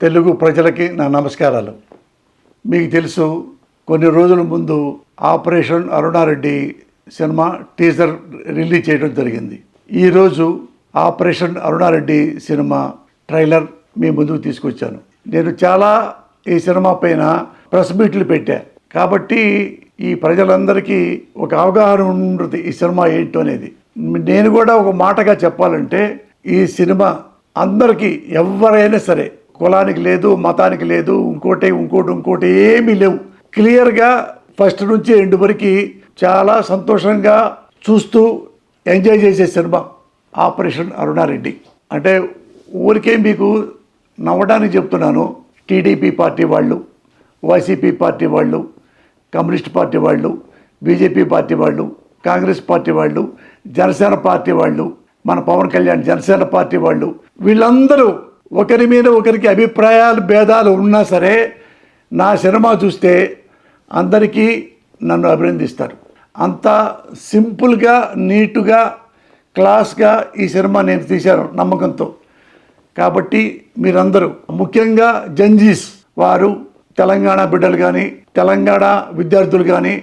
తెలుగు ప్రజలకి నా నమస్కారాలు. మీకు తెలుసు, కొన్ని రోజుల ముందు operation Aruna Reddy cinema teaser release చేయడం జరిగింది. ఈరోజు ఆపరేషన్ అరుణారెడ్డి సినిమా ట్రైలర్ మీ ముందుకు తీసుకొచ్చాను. నేను చాలా ఈ సినిమా పైన ప్రెస్ మీట్లు పెట్టా, కాబట్టి ఈ ప్రజలందరికీ ఒక అవగాహన ఉంటుంది ఈ సినిమా ఏంటో అనేది. నేను కూడా ఒక మాటగా చెప్పాలంటే, ఈ సినిమా అందరికీ, ఎవరైనా సరే, కులానికి లేదు, మతానికి లేదు, ఇంకోటి ఏమీ లేవు. క్లియర్గా ఫస్ట్ నుంచి ఎండ్ వరకు చాలా సంతోషంగా చూస్తూ ఎంజాయ్ చేసే సినిమా ఆపరేషన్ అరుణారెడ్డి. అంటే ఊరికే మీకు నవ్వడానికి చెప్తున్నాను. టీడీపీ పార్టీ వాళ్ళు, వైసీపీ పార్టీ వాళ్ళు, కమ్యూనిస్ట్ పార్టీ వాళ్ళు, బీజేపీ పార్టీ వాళ్ళు, కాంగ్రెస్ పార్టీ వాళ్ళు, జనసేన పార్టీ వాళ్ళు, మన పవన్ కళ్యాణ్ జనసేన పార్టీ వాళ్ళు, వీళ్ళందరూ ఒకరి మీద ఒకరికి అభిప్రాయాలు భేదాలు ఉన్నా సరే నా సినిమా చూస్తే అందరికీ నన్ను అభినందిస్తారు. అంత సింపుల్గా, నీటుగా, క్లాస్గా ఈ సినిమా నేను తీశాను నమ్మకంతో. కాబట్టి మీరందరూ, ముఖ్యంగా జంజీస్ వారు, తెలంగాణ బిడ్డలు కానీ, తెలంగాణ విద్యార్థులు కానీ,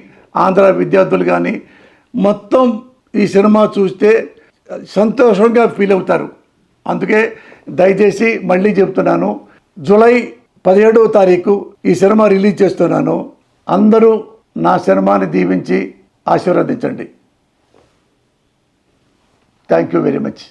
ఆంధ్ర విద్యార్థులు కానీ, మొత్తం ఈ సినిమా చూస్తే సంతోషంగా ఫీల్ అవుతారు. అందుకే దయచేసి మళ్ళీ చెప్తున్నాను, జూలై 17వ తారీఖు ఈ సినిమా రిలీజ్ చేస్తున్నాను. అందరూ నా సినిమాని దీవించి ఆశీర్వదించండి. Thank you very much.